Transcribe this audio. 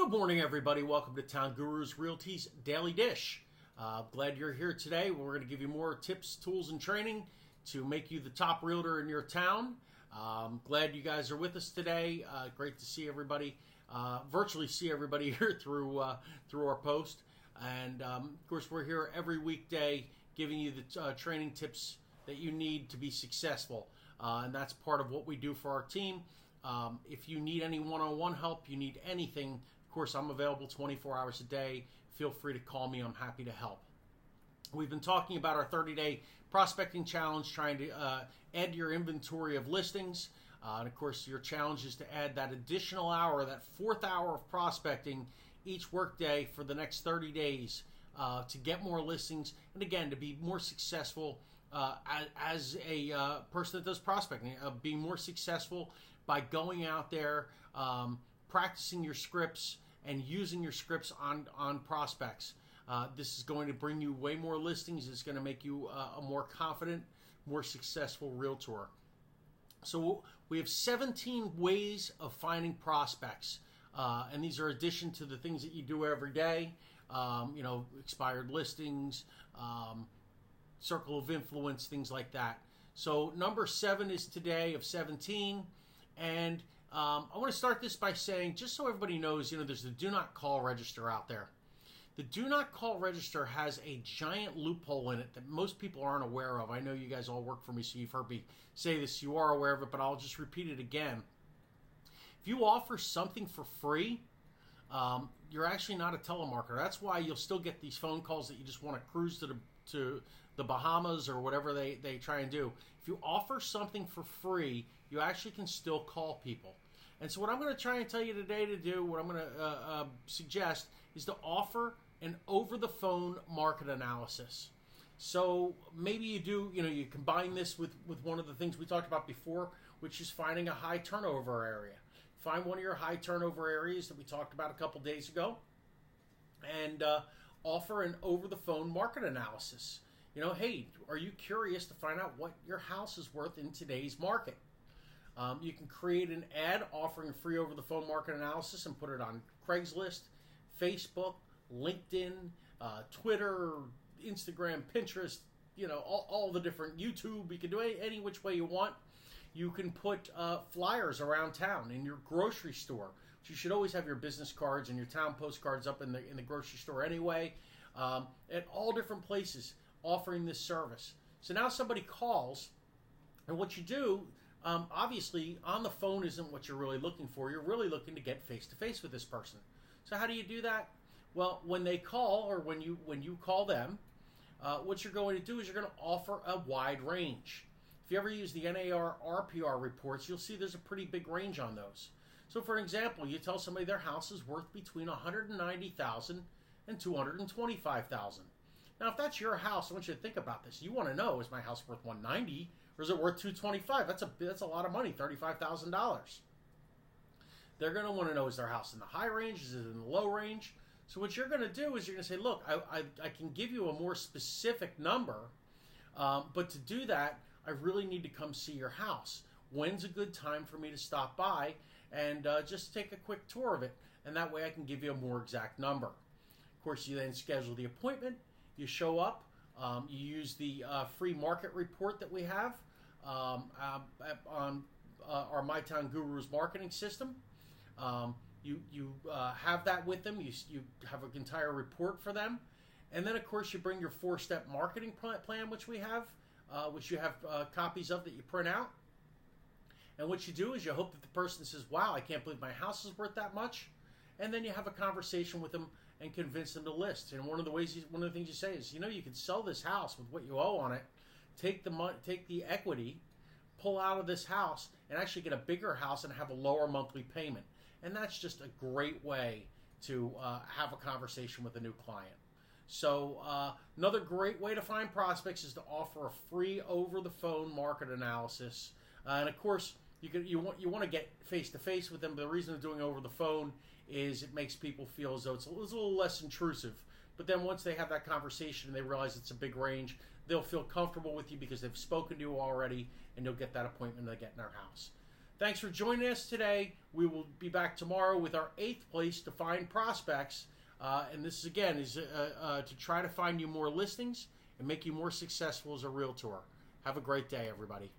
Good morning, everybody. Welcome to Town Gurus Realty's Daily Dish. Glad you're here today. We're going to give you more tips, tools, and training to make you the top realtor in your town. Glad you guys are with us today. Great to see everybody, virtually see everybody here through our post. And of course, we're here every weekday giving you the training tips that you need to be successful. And that's part of what we do for our team. If you need any one-on-one help, you need anything, of course, I'm available 24 hours a day. Feel free to call me. I'm happy to help. We've been talking about our 30-day prospecting challenge, trying to add to your inventory of listings. And of course, your challenge is to add that additional hour, that fourth hour of prospecting each workday for the next 30 days to get more listings. And again, to be more successful as a person that does prospecting, being more successful by going out there, practicing your scripts and using your scripts on prospects. This is going to bring you way more listings. It's going to make you a more confident, more successful realtor. So we have 17 ways of finding prospects. And these are addition to the things that you do every day. Expired listings, circle of influence, things like that. So number 7 is today of 17. And I want to start this by saying, just so everybody knows, there's the do not call register out there. The do not call register has a giant loophole in it that most people aren't aware of. I know you guys all work for me, so you've heard me say this. You are aware of it, but I'll just repeat it again. If you offer something for free, you're actually not a telemarketer. That's why you'll still get these phone calls that you just want to cruise to the Bahamas or whatever they try and do. If you offer something for free, you actually can still call people. And so what I'm going to try and tell you today to do, what I'm going to suggest, is to offer an over-the-phone market analysis. So maybe you combine this with one of the things we talked about before, which is finding a high turnover area. Find one of your high turnover areas that we talked about a couple days ago and offer an over-the-phone market analysis. Hey, are you curious to find out what your house is worth in today's market? You can create an ad offering a free over-the-phone market analysis and put it on Craigslist, Facebook, LinkedIn, Twitter, Instagram, Pinterest, all the different YouTube. You can do it any which way you want. You can put flyers around town in your grocery store. So you should always have your business cards and your town postcards up in the grocery store anyway, at all different places offering this service. So now somebody calls, and what you do, obviously, on the phone isn't what you're really looking for. You're really looking to get face-to-face with this person. So how do you do that? Well, when they call or when you call them, what you're going to do is you're going to offer a wide range. If you ever use the NAR RPR reports, you'll see there's a pretty big range on those. So for example, you tell somebody their house is worth between $190,000 and $225,000. Now, if that's your house, I want you to think about this. You want to know, is my house worth $190,000 or is it worth $225,000? That's a lot of money, $35,000. They're going to want to know, is their house in the high range? Is it in the low range? So what you're going to do is you're going to say, look, I can give you a more specific number, but to do that, I really need to come see your house. When's a good time for me to stop by and just take a quick tour of it? And that way I can give you a more exact number. Of course, you then schedule the appointment. You show up. You use the free market report that we have on our MyTown Gurus marketing system. You have that with them. You have an entire report for them. And then, of course, you bring your 4-step marketing plan, which we have, which you have copies of that you print out. And what you do is you hope that the person says, wow, I can't believe my house is worth that much. And then you have a conversation with them and convince them to list. And one of the things you say is, you can sell this house with what you owe on it, take the equity, pull out of this house, and actually get a bigger house and have a lower monthly payment. And that's just a great way to have a conversation with a new client. So another great way to find prospects is to offer a free over-the-phone market analysis. And of course, you want to get face-to-face with them. But the reason of doing over the phone is it makes people feel as though it's a little less intrusive. But then once they have that conversation and they realize it's a big range, they'll feel comfortable with you because they've spoken to you already, and you'll get that appointment to get in their house. Thanks for joining us today. We will be back tomorrow with our 8th place to find prospects. And this, again, is to try to find you more listings and make you more successful as a realtor. Have a great day, everybody.